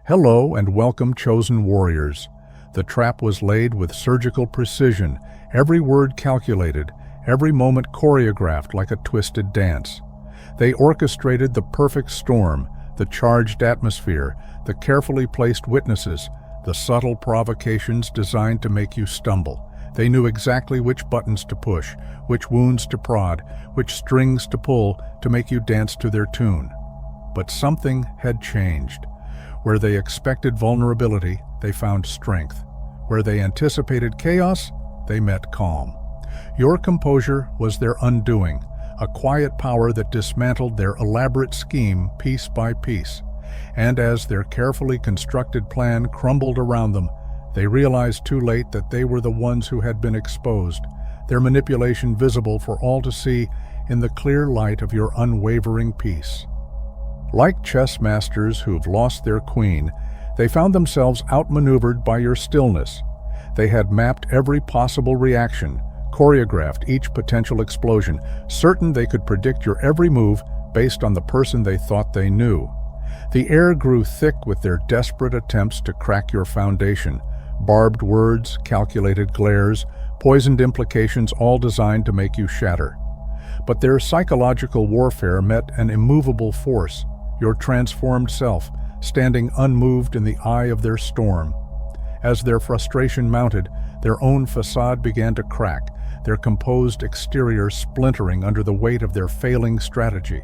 Hello and welcome, chosen warriors. The trap was laid with surgical precision, every word calculated, every moment choreographed like a twisted dance. They orchestrated the perfect storm, the charged atmosphere, the carefully placed witnesses, the subtle provocations designed to make you stumble. They knew exactly which buttons to push, which wounds to prod, which strings to pull to make you dance to their tune. But something had changed. Where they expected vulnerability, they found strength. Where they anticipated chaos, they met calm. Your composure was their undoing, a quiet power that dismantled their elaborate scheme piece by piece. And as their carefully constructed plan crumbled around them, they realized too late that they were the ones who had been exposed, their manipulation visible for all to see in the clear light of your unwavering peace. Like chess masters who've lost their queen, they found themselves outmaneuvered by your stillness. They had mapped every possible reaction, choreographed each potential explosion, certain they could predict your every move based on the person they thought they knew. The air grew thick with their desperate attempts to crack your foundation, barbed words, calculated glares, poisoned implications, all designed to make you shatter. But their psychological warfare met an immovable force, your transformed self, standing unmoved in the eye of their storm. As their frustration mounted, their own facade began to crack, their composed exterior splintering under the weight of their failing strategy.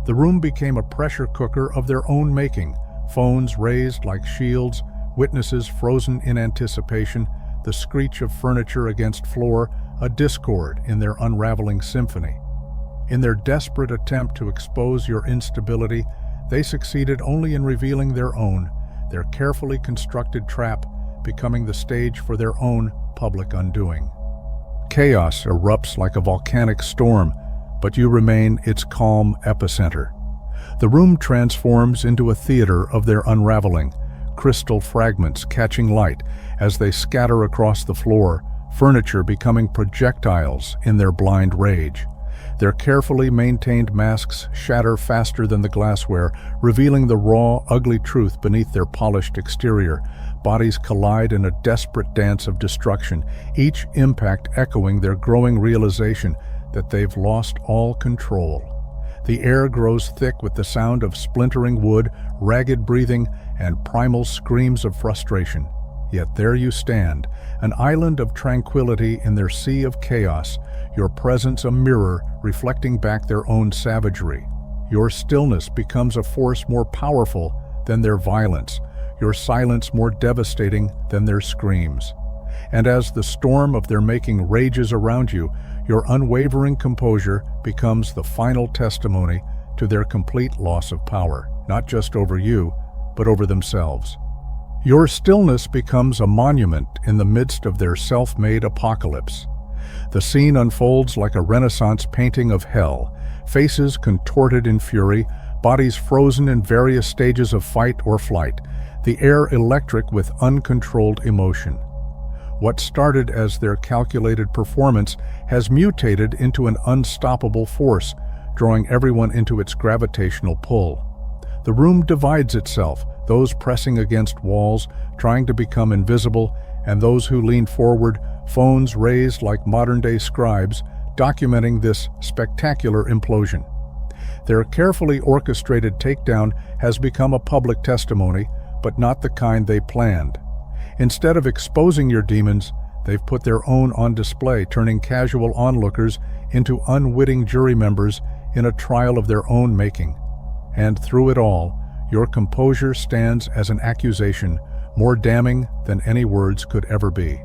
The room became a pressure cooker of their own making, phones raised like shields, witnesses frozen in anticipation, the screech of furniture against floor, a discord in their unraveling symphony. In their desperate attempt to expose your instability, they succeeded only in revealing their carefully constructed trap, becoming the stage for their own public undoing. Chaos erupts like a volcanic storm, but you remain its calm epicenter. The room transforms into a theater of their unraveling, crystal fragments catching light as they scatter across the floor, furniture becoming projectiles in their blind rage. Their carefully maintained masks shatter faster than the glassware, revealing the raw, ugly truth beneath their polished exterior. Bodies collide in a desperate dance of destruction, each impact echoing their growing realization that they've lost all control. The air grows thick with the sound of splintering wood, ragged breathing, and primal screams of frustration. Yet there you stand, an island of tranquility in their sea of chaos, your presence a mirror reflecting back their own savagery. Your stillness becomes a force more powerful than their violence, your silence more devastating than their screams. And as the storm of their making rages around you, your unwavering composure becomes the final testimony to their complete loss of power, not just over you, but over themselves. Your stillness becomes a monument in the midst of their self-made apocalypse. The scene unfolds like a Renaissance painting of hell, faces contorted in fury, bodies frozen in various stages of fight or flight, the air electric with uncontrolled emotion. What started as their calculated performance has mutated into an unstoppable force, drawing everyone into its gravitational pull. The room divides itself, those pressing against walls, trying to become invisible, and those who lean forward, phones raised like modern-day scribes, documenting this spectacular implosion. Their carefully orchestrated takedown has become a public testimony, but not the kind they planned. Instead of exposing your demons, they've put their own on display, turning casual onlookers into unwitting jury members in a trial of their own making. And through it all, your composure stands as an accusation more damning than any words could ever be.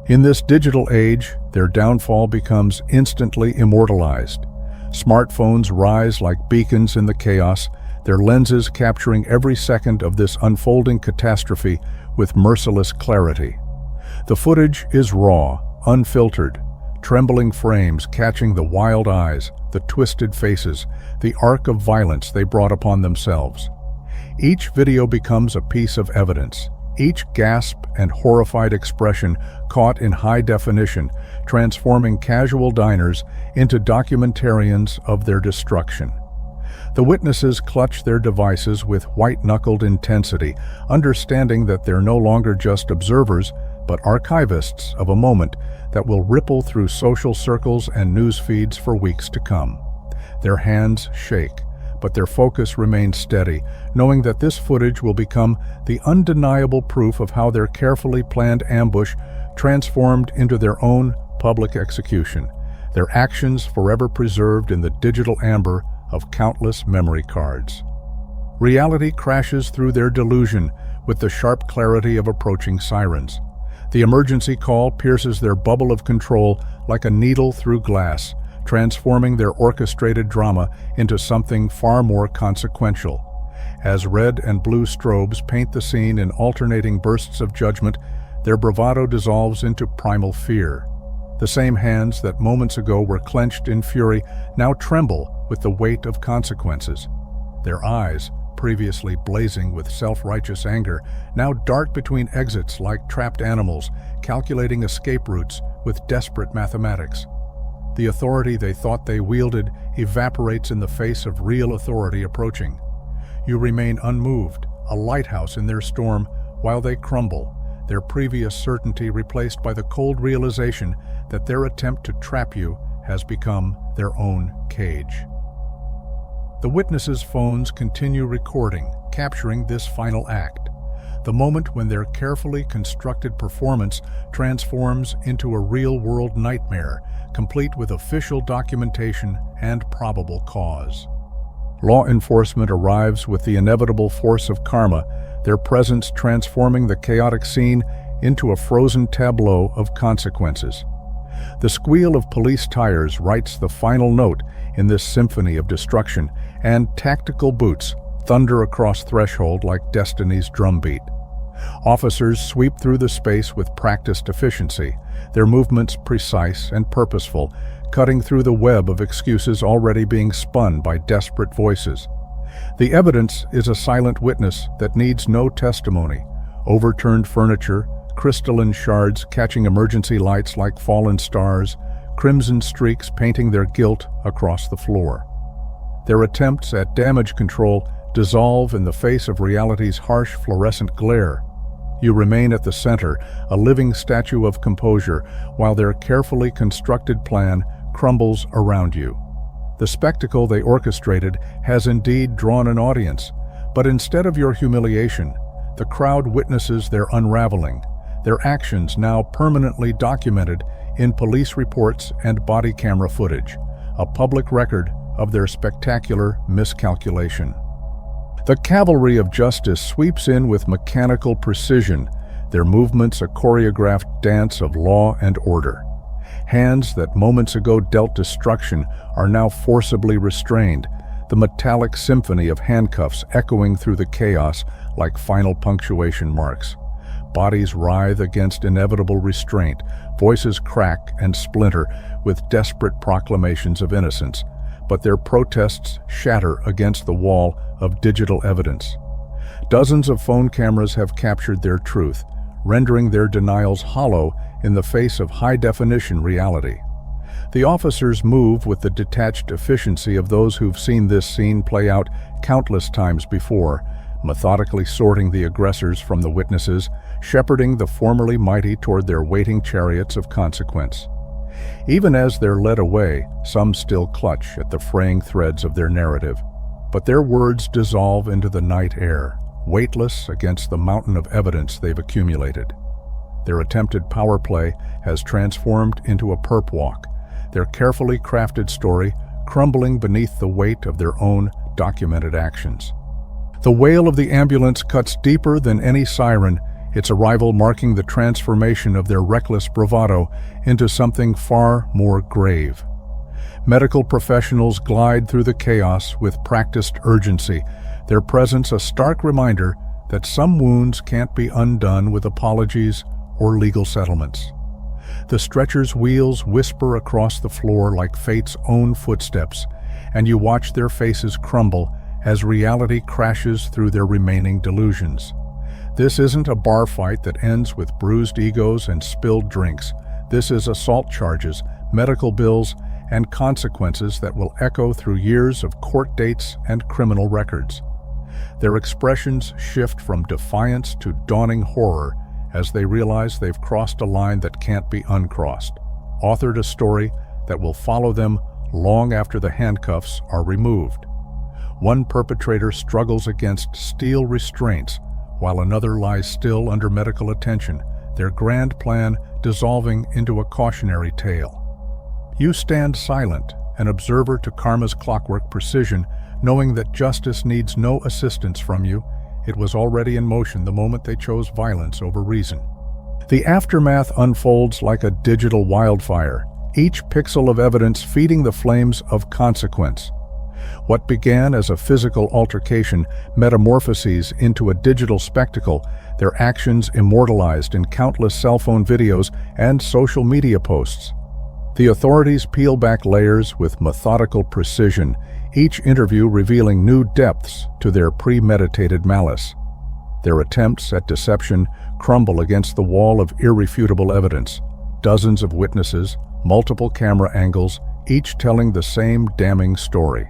In this digital age, their downfall becomes instantly immortalized. Smartphones rise like beacons in the chaos, their lenses capturing every second of this unfolding catastrophe with merciless clarity. The footage is raw, unfiltered, trembling frames catching the wild eyes, the twisted faces, the arc of violence they brought upon themselves. Each video becomes a piece of evidence, each gasp and horrified expression caught in high definition, transforming casual diners into documentarians of their destruction. The witnesses clutch their devices with white-knuckled intensity, understanding that they're no longer just observers, but archivists of a moment that will ripple through social circles and news feeds for weeks to come. Their hands shake, but their focus remains steady, knowing that this footage will become the undeniable proof of how their carefully planned ambush transformed into their own public execution, their actions forever preserved in the digital amber of countless memory cards. Reality crashes through their delusion with the sharp clarity of approaching sirens. The emergency call pierces their bubble of control like a needle through glass, transforming their orchestrated drama into something far more consequential. As red and blue strobes paint the scene in alternating bursts of judgment, their bravado dissolves into primal fear. The same hands that moments ago were clenched in fury now tremble with the weight of consequences. Their eyes, previously blazing with self-righteous anger, now dart between exits like trapped animals, calculating escape routes with desperate mathematics. The authority they thought they wielded evaporates in the face of real authority approaching. You remain unmoved, a lighthouse in their storm, while they crumble, their previous certainty replaced by the cold realization that their attempt to trap you has become their own cage. The witnesses' phones continue recording, capturing this final act, the moment when their carefully constructed performance transforms into a real-world nightmare, complete with official documentation and probable cause. Law enforcement arrives with the inevitable force of karma, their presence transforming the chaotic scene into a frozen tableau of consequences. The squeal of police tires writes the final note in this symphony of destruction, and tactical boots thunder across threshold like destiny's drumbeat. Officers sweep through the space with practiced efficiency, their movements precise and purposeful, cutting through the web of excuses already being spun by desperate voices. The evidence is a silent witness that needs no testimony: overturned furniture, crystalline shards catching emergency lights like fallen stars, crimson streaks painting their guilt across the floor. Their attempts at damage control dissolve in the face of reality's harsh fluorescent glare. You remain at the center, a living statue of composure, while their carefully constructed plan crumbles around you. The spectacle they orchestrated has indeed drawn an audience, but instead of your humiliation, the crowd witnesses their unraveling, their actions now permanently documented in police reports and body camera footage, a public record of their spectacular miscalculation. The cavalry of justice sweeps in with mechanical precision, their movements a choreographed dance of law and order. Hands that moments ago dealt destruction are now forcibly restrained, the metallic symphony of handcuffs echoing through the chaos like final punctuation marks. Bodies writhe against inevitable restraint, voices crack and splinter with desperate proclamations of innocence, but their protests shatter against the wall of digital evidence. Dozens of phone cameras have captured their truth, rendering their denials hollow in the face of high-definition reality. The officers move with the detached efficiency of those who've seen this scene play out countless times before, methodically sorting the aggressors from the witnesses, shepherding the formerly mighty toward their waiting chariots of consequence. Even as they're led away, some still clutch at the fraying threads of their narrative, but their words dissolve into the night air, weightless against the mountain of evidence they've accumulated. Their attempted power play has transformed into a perp walk, their carefully crafted story crumbling beneath the weight of their own documented actions. The wail of the ambulance cuts deeper than any siren, its arrival marking the transformation of their reckless bravado into something far more grave. Medical professionals glide through the chaos with practiced urgency, their presence a stark reminder that some wounds can't be undone with apologies or legal settlements. The stretcher's wheels whisper across the floor like fate's own footsteps, and you watch their faces crumble as reality crashes through their remaining delusions. This isn't a bar fight that ends with bruised egos and spilled drinks. This is assault charges, medical bills, and consequences that will echo through years of court dates and criminal records. Their expressions shift from defiance to dawning horror as they realize they've crossed a line that can't be uncrossed, authored a story that will follow them long after the handcuffs are removed. One perpetrator struggles against steel restraints while another lies still under medical attention, their grand plan dissolving into a cautionary tale. You stand silent, an observer to karma's clockwork precision, knowing that justice needs no assistance from you. It was already in motion the moment they chose violence over reason. The aftermath unfolds like a digital wildfire, each pixel of evidence feeding the flames of consequence. What began as a physical altercation metamorphoses into a digital spectacle, their actions immortalized in countless cell phone videos and social media posts. The authorities peel back layers with methodical precision, each interview revealing new depths to their premeditated malice. Their attempts at deception crumble against the wall of irrefutable evidence. Dozens of witnesses, multiple camera angles, each telling the same damning story.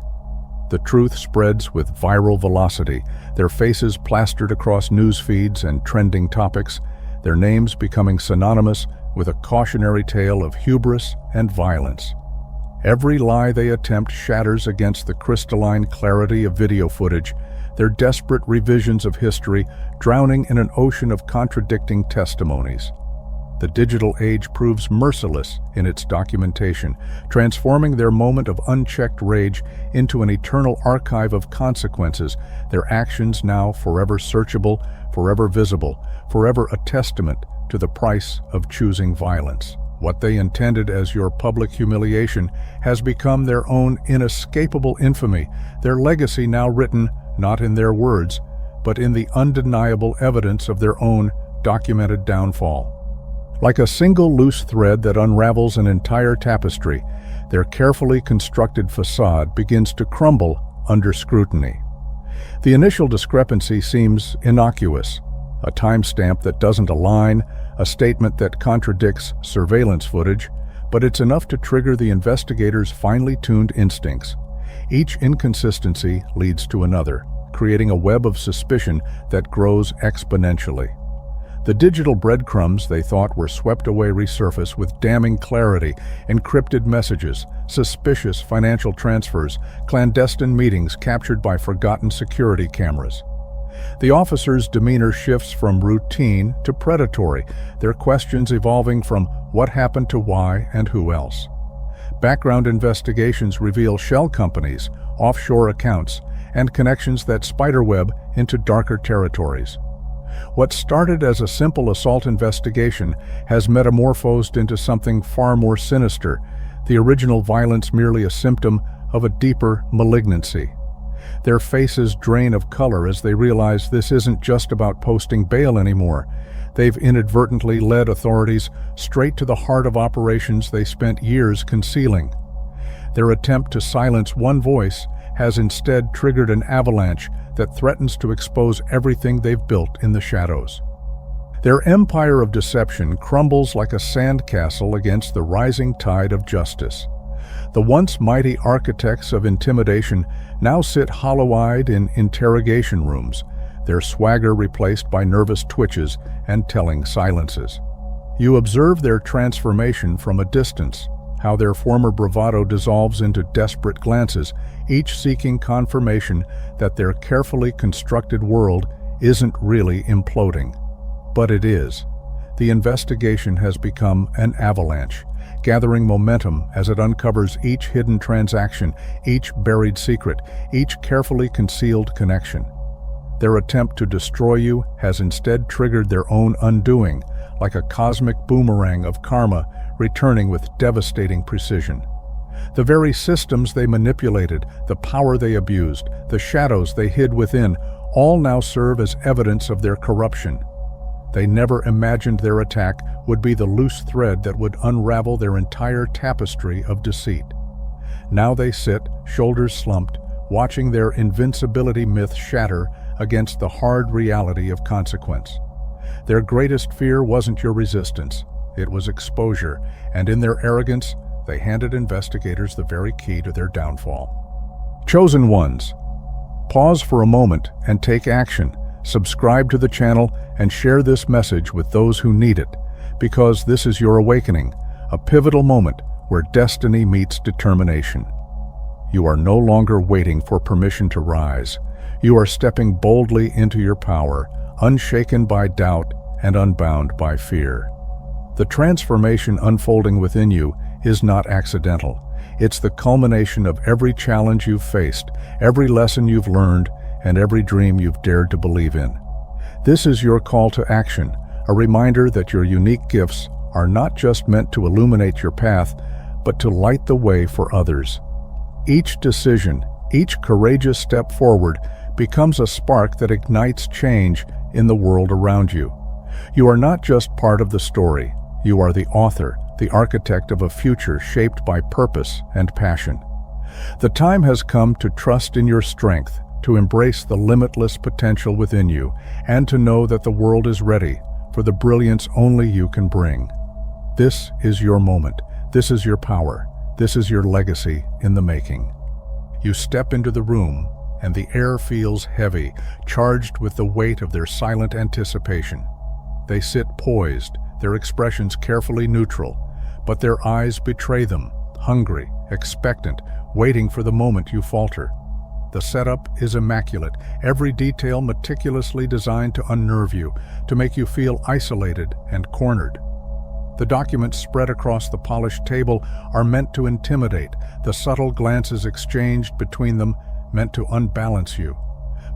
The truth spreads with viral velocity, their faces plastered across news feeds and trending topics, their names becoming synonymous with a cautionary tale of hubris and violence. Every lie they attempt shatters against the crystalline clarity of video footage, their desperate revisions of history drowning in an ocean of contradicting testimonies. The digital age proves merciless in its documentation, transforming their moment of unchecked rage into an eternal archive of consequences, their actions now forever searchable, forever visible, forever a testament to the price of choosing violence. What they intended as your public humiliation has become their own inescapable infamy, their legacy now written not in their words, but in the undeniable evidence of their own documented downfall. Like a single loose thread that unravels an entire tapestry, their carefully constructed facade begins to crumble under scrutiny. The initial discrepancy seems innocuous, a timestamp that doesn't align, a statement that contradicts surveillance footage, but it's enough to trigger the investigators' finely tuned instincts. Each inconsistency leads to another, creating a web of suspicion that grows exponentially. The digital breadcrumbs they thought were swept away resurface with damning clarity, encrypted messages, suspicious financial transfers, clandestine meetings captured by forgotten security cameras. The officers' demeanor shifts from routine to predatory, their questions evolving from what happened to why and who else. Background investigations reveal shell companies, offshore accounts, and connections that spiderweb into darker territories. What started as a simple assault investigation has metamorphosed into something far more sinister, the original violence merely a symptom of a deeper malignancy. Their faces drain of color as they realize this isn't just about posting bail anymore. They've inadvertently led authorities straight to the heart of operations they spent years concealing. Their attempt to silence one voice has instead triggered an avalanche that threatens to expose everything they've built in the shadows. Their empire of deception crumbles like a sandcastle against the rising tide of justice. The once mighty architects of intimidation now sit hollow-eyed in interrogation rooms, their swagger replaced by nervous twitches and telling silences. You observe their transformation from a distance, how their former bravado dissolves into desperate glances, each seeking confirmation that their carefully constructed world isn't really imploding. But it is. The investigation has become an avalanche, gathering momentum as it uncovers each hidden transaction, each buried secret, each carefully concealed connection. Their attempt to destroy you has instead triggered their own undoing, like a cosmic boomerang of karma returning with devastating precision. The very systems they manipulated, the power they abused, the shadows they hid within, all now serve as evidence of their corruption. They never imagined their attack would be the loose thread that would unravel their entire tapestry of deceit. Now they sit, shoulders slumped, watching their invincibility myth shatter against the hard reality of consequence. Their greatest fear wasn't your resistance, it was exposure, and in their arrogance, they handed investigators the very key to their downfall. Chosen ones, pause for a moment and take action. Subscribe to the channel and share this message with those who need it, because this is your awakening, a pivotal moment where destiny meets determination. You are no longer waiting for permission to rise. You are stepping boldly into your power, unshaken by doubt and unbound by fear. The transformation unfolding within you is not accidental. It's the culmination of every challenge you've faced, every lesson you've learned, and every dream you've dared to believe in. This is your call to action, a reminder that your unique gifts are not just meant to illuminate your path, but to light the way for others. Each decision, each courageous step forward becomes a spark that ignites change in the world around you. You are not just part of the story. You are the author, the architect of a future shaped by purpose and passion. The time has come to trust in your strength, to embrace the limitless potential within you, and to know that the world is ready for the brilliance only you can bring. This is your moment. This is your power. This is your legacy in the making. You step into the room, and the air feels heavy, charged with the weight of their silent anticipation. They sit poised, their expressions carefully neutral, but their eyes betray them, hungry, expectant, waiting for the moment you falter. The setup is immaculate, every detail meticulously designed to unnerve you, to make you feel isolated and cornered. The documents spread across the polished table are meant to intimidate, the subtle glances exchanged between them meant to unbalance you.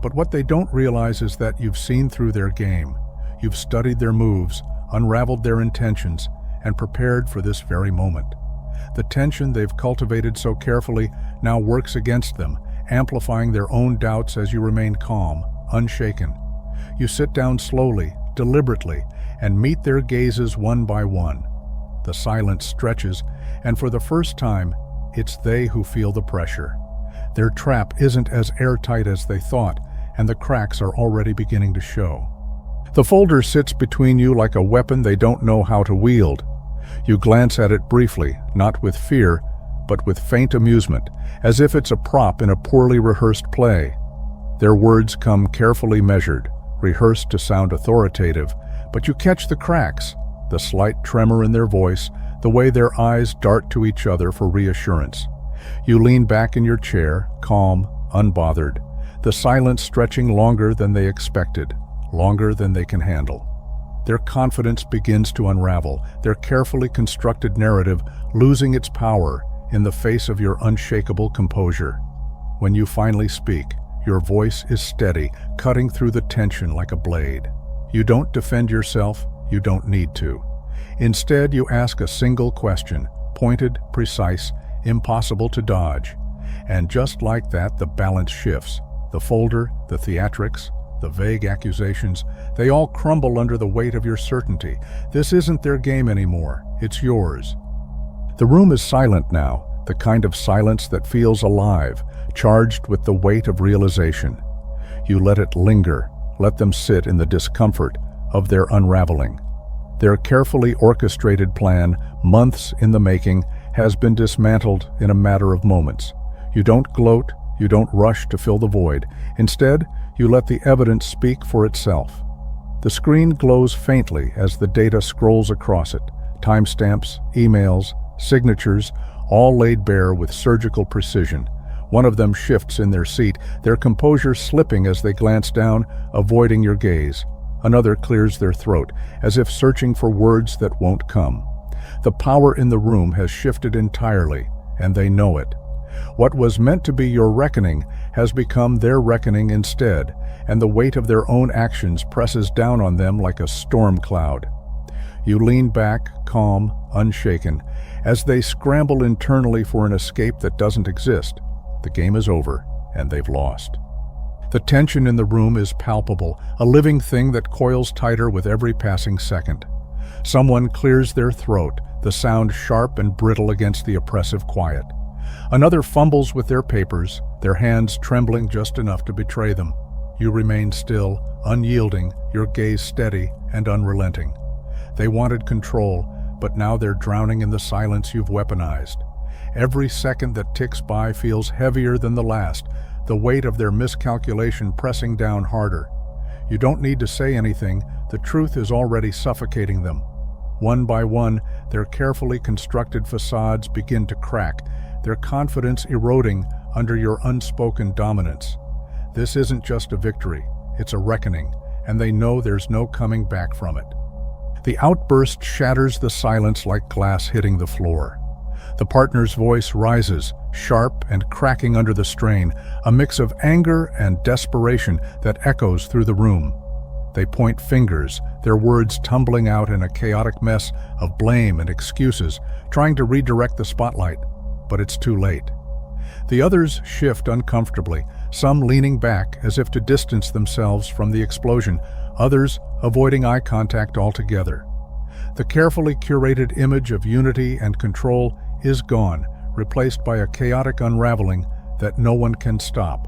But what they don't realize is that you've seen through their game. You've studied their moves, unraveled their intentions, and prepared for this very moment. The tension they've cultivated so carefully now works against them, amplifying their own doubts as you remain calm, unshaken. You sit down slowly, deliberately, and meet their gazes one by one. The silence stretches, and for the first time, it's they who feel the pressure. Their trap isn't as airtight as they thought, and the cracks are already beginning to show. The folder sits between you like a weapon they don't know how to wield. You glance at it briefly, not with fear, but with faint amusement, as if it's a prop in a poorly rehearsed play. Their words come carefully measured, rehearsed to sound authoritative, but you catch the cracks, the slight tremor in their voice, the way their eyes dart to each other for reassurance. You lean back in your chair, calm, unbothered, the silence stretching longer than they expected, longer than they can handle. Their confidence begins to unravel, their carefully constructed narrative losing its power in the face of your unshakable composure. When you finally speak, your voice is steady, cutting through the tension like a blade. You don't defend yourself, you don't need to. Instead, you ask a single question, pointed, precise, impossible to dodge. And just like that, the balance shifts. The folder, the theatrics, the vague accusations, they all crumble under the weight of your certainty. This isn't their game anymore, it's yours. The room is silent now, the kind of silence that feels alive, charged with the weight of realization. You let it linger, let them sit in the discomfort of their unraveling. Their carefully orchestrated plan, months in the making, has been dismantled in a matter of moments. You don't gloat, you don't rush to fill the void. Instead, you let the evidence speak for itself. The screen glows faintly as the data scrolls across it. Timestamps, emails, signatures, all laid bare with surgical precision. One of them shifts in their seat, their composure slipping as they glance down, avoiding your gaze. Another clears their throat, as if searching for words that won't come. The power in the room has shifted entirely, and they know it. What was meant to be your reckoning has become their reckoning instead, and the weight of their own actions presses down on them like a storm cloud. You lean back, calm, unshaken, as they scramble internally for an escape that doesn't exist. The game is over, and they've lost. The tension in the room is palpable, a living thing that coils tighter with every passing second. Someone clears their throat, the sound sharp and brittle against the oppressive quiet. Another fumbles with their papers, their hands trembling just enough to betray them. You remain still, unyielding, your gaze steady and unrelenting. They wanted control, but now they're drowning in the silence you've weaponized. Every second that ticks by feels heavier than the last, the weight of their miscalculation pressing down harder. You don't need to say anything, the truth is already suffocating them. One by one, their carefully constructed facades begin to crack, their confidence eroding under your unspoken dominance. This isn't just a victory, it's a reckoning, and they know there's no coming back from it. The outburst shatters the silence like glass hitting the floor. The partner's voice rises, sharp and cracking under the strain, a mix of anger and desperation that echoes through the room. They point fingers, their words tumbling out in a chaotic mess of blame and excuses, trying to redirect the spotlight, but it's too late. The others shift uncomfortably, some leaning back as if to distance themselves from the explosion, others avoiding eye contact altogether. The carefully curated image of unity and control is gone, replaced by a chaotic unraveling that no one can stop.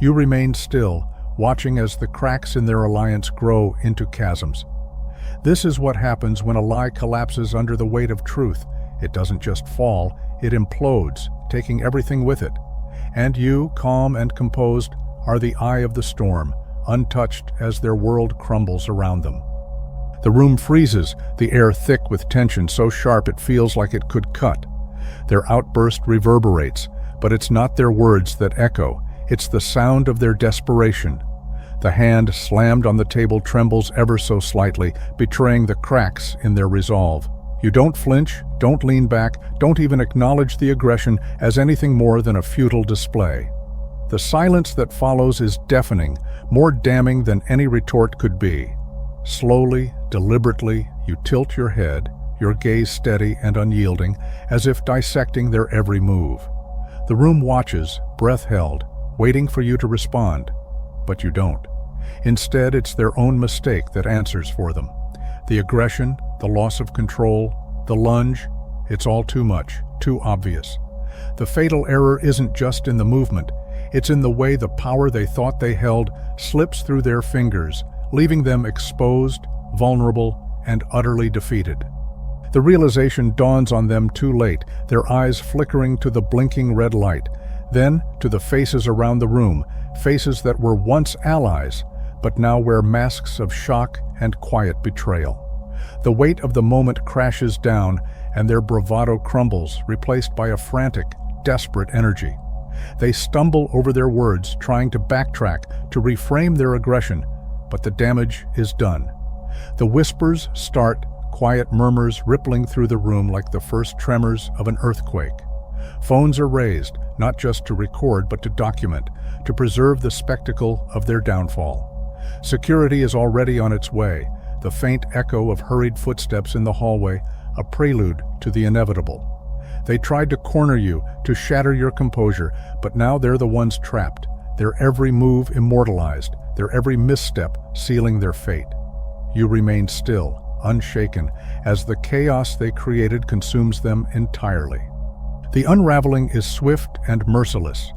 You remain still, watching as the cracks in their alliance grow into chasms. This is what happens when a lie collapses under the weight of truth. It doesn't just fall, it implodes, taking everything with it. And you, calm and composed, are the eye of the storm, untouched as their world crumbles around them. The room freezes, the air thick with tension so sharp it feels like it could cut. Their outburst reverberates, but it's not their words that echo, it's the sound of their desperation. The hand slammed on the table trembles ever so slightly, betraying the cracks in their resolve. You don't flinch, don't lean back, don't even acknowledge the aggression as anything more than a futile display. The silence that follows is deafening, more damning than any retort could be. Slowly, deliberately, you tilt your head, your gaze steady and unyielding, as if dissecting their every move. The room watches, breath held, waiting for you to respond. But you don't. Instead, it's their own mistake that answers for them. The aggression, the loss of control, the lunge, it's all too much, too obvious. The fatal error isn't just in the movement, it's in the way the power they thought they held slips through their fingers, leaving them exposed, vulnerable, and utterly defeated. The realization dawns on them too late, their eyes flickering to the blinking red light, then to the faces around the room, faces that were once allies, but now wear masks of shock and quiet betrayal. The weight of the moment crashes down, and their bravado crumbles, replaced by a frantic, desperate energy. They stumble over their words, trying to backtrack, to reframe their aggression, but the damage is done. The whispers start, quiet murmurs rippling through the room like the first tremors of an earthquake. Phones are raised, not just to record but to document, to preserve the spectacle of their downfall. Security is already on its way, the faint echo of hurried footsteps in the hallway, a prelude to the inevitable. They tried to corner you, to shatter your composure, but now they're the ones trapped, their every move immortalized, their every misstep sealing their fate. You remain still, unshaken, as the chaos they created consumes them entirely. The unraveling is swift and merciless.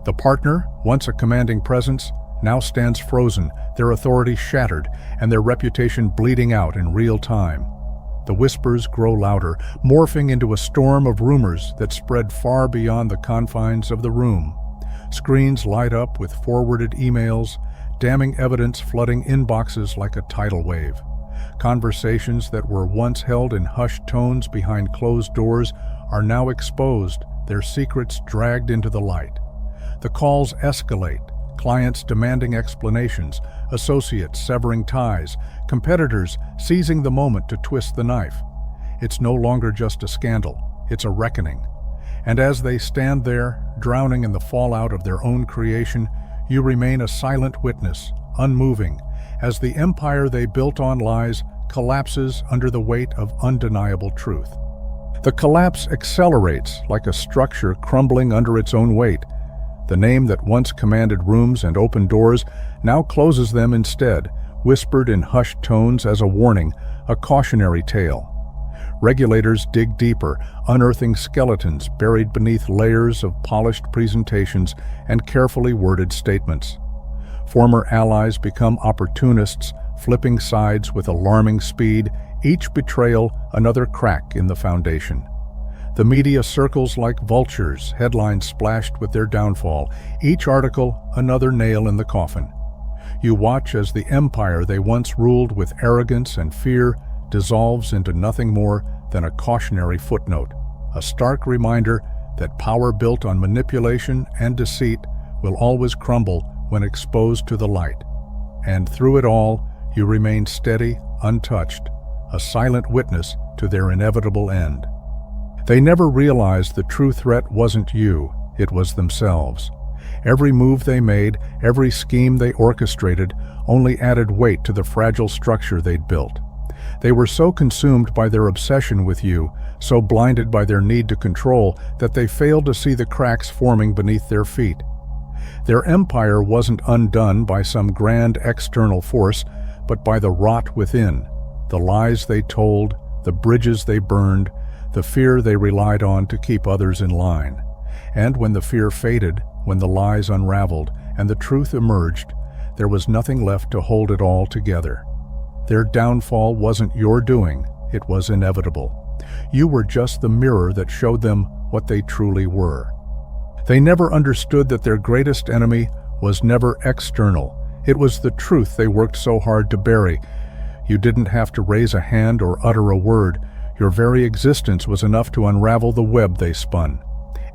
The partner, once a commanding presence, now stands frozen, their authority shattered, and their reputation bleeding out in real time. The whispers grow louder, morphing into a storm of rumors that spread far beyond the confines of the room. Screens light up with forwarded emails, damning evidence flooding inboxes like a tidal wave. Conversations that were once held in hushed tones behind closed doors are now exposed, their secrets dragged into the light. The calls escalate, clients demanding explanations, associates severing ties, competitors seizing the moment to twist the knife. It's no longer just a scandal, it's a reckoning. And as they stand there, drowning in the fallout of their own creation, you remain a silent witness, unmoving, as the empire they built on lies collapses under the weight of undeniable truth. The collapse accelerates like a structure crumbling under its own weight. The name that once commanded rooms and opened doors now closes them instead, whispered in hushed tones as a warning, a cautionary tale. Regulators dig deeper, unearthing skeletons buried beneath layers of polished presentations and carefully worded statements. Former allies become opportunists, flipping sides with alarming speed, each betrayal another crack in the foundation. The media circles like vultures, headlines splashed with their downfall, each article another nail in the coffin. You watch as the empire they once ruled with arrogance and fear dissolves into nothing more than a cautionary footnote, a stark reminder that power built on manipulation and deceit will always crumble when exposed to the light. And through it all, you remain steady, untouched, a silent witness to their inevitable end. They never realized the true threat wasn't you, it was themselves. Every move they made, every scheme they orchestrated, only added weight to the fragile structure they'd built. They were so consumed by their obsession with you, so blinded by their need to control, that they failed to see the cracks forming beneath their feet. Their empire wasn't undone by some grand external force, but by the rot within, the lies they told, the bridges they burned, the fear they relied on to keep others in line. And when the fear faded, when the lies unraveled, and the truth emerged, there was nothing left to hold it all together. Their downfall wasn't your doing, it was inevitable. You were just the mirror that showed them what they truly were. They never understood that their greatest enemy was never external. It was the truth they worked so hard to bury. You didn't have to raise a hand or utter a word. Your very existence was enough to unravel the web they spun.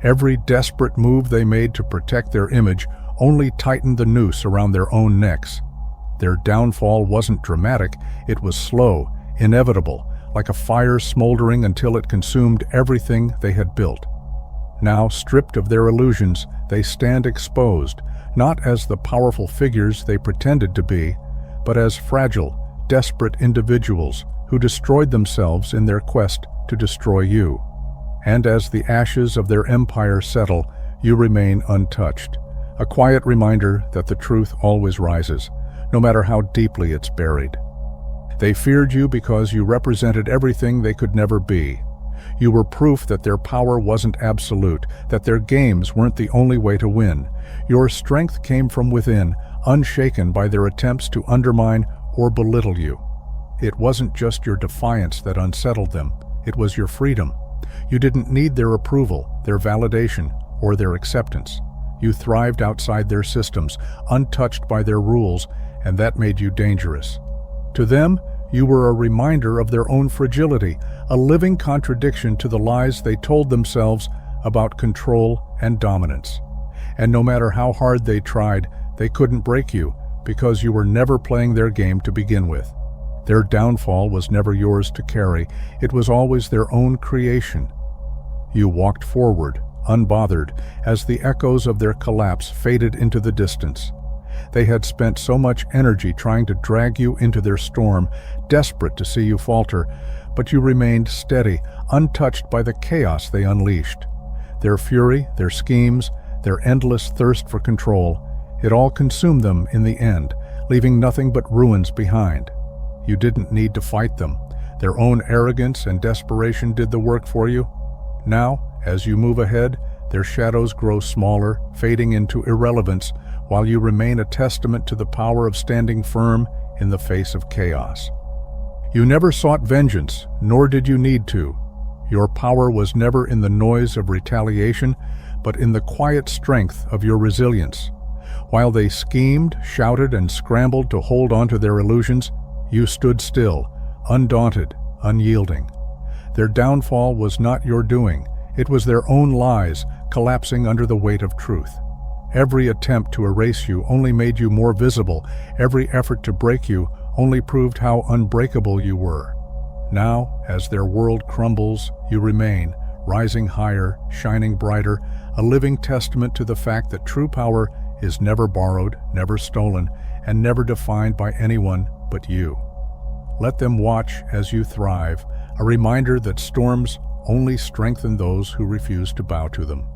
Every desperate move they made to protect their image only tightened the noose around their own necks. Their downfall wasn't dramatic, it was slow, inevitable, like a fire smoldering until it consumed everything they had built. Now, stripped of their illusions, they stand exposed, not as the powerful figures they pretended to be, but as fragile, desperate individuals who destroyed themselves in their quest to destroy you. And as the ashes of their empire settle, you remain untouched, a quiet reminder that the truth always rises, no matter how deeply it's buried. They feared you because you represented everything they could never be. You were proof that their power wasn't absolute, that their games weren't the only way to win. Your strength came from within, unshaken by their attempts to undermine or belittle you. It wasn't just your defiance that unsettled them, it was your freedom. You didn't need their approval, their validation, or their acceptance. You thrived outside their systems, untouched by their rules, and that made you dangerous. To them, you were a reminder of their own fragility, a living contradiction to the lies they told themselves about control and dominance. And no matter how hard they tried, they couldn't break you, because you were never playing their game to begin with. Their downfall was never yours to carry, it was always their own creation. You walked forward, unbothered, as the echoes of their collapse faded into the distance. They had spent so much energy trying to drag you into their storm, desperate to see you falter, but you remained steady, untouched by the chaos they unleashed. Their fury, their schemes, their endless thirst for control, it all consumed them in the end, leaving nothing but ruins behind. You didn't need to fight them. Their own arrogance and desperation did the work for you. Now, as you move ahead, their shadows grow smaller, fading into irrelevance, while you remain a testament to the power of standing firm in the face of chaos. You never sought vengeance, nor did you need to. Your power was never in the noise of retaliation, but in the quiet strength of your resilience. While they schemed, shouted, and scrambled to hold on to their illusions, you stood still, undaunted, unyielding. Their downfall was not your doing. It was their own lies, collapsing under the weight of truth. Every attempt to erase you only made you more visible. Every effort to break you only proved how unbreakable you were. Now, as their world crumbles, you remain, rising higher, shining brighter, a living testament to the fact that true power is never borrowed, never stolen, and never defined by anyone but you. Let them watch as you thrive, a reminder that storms only strengthen those who refuse to bow to them.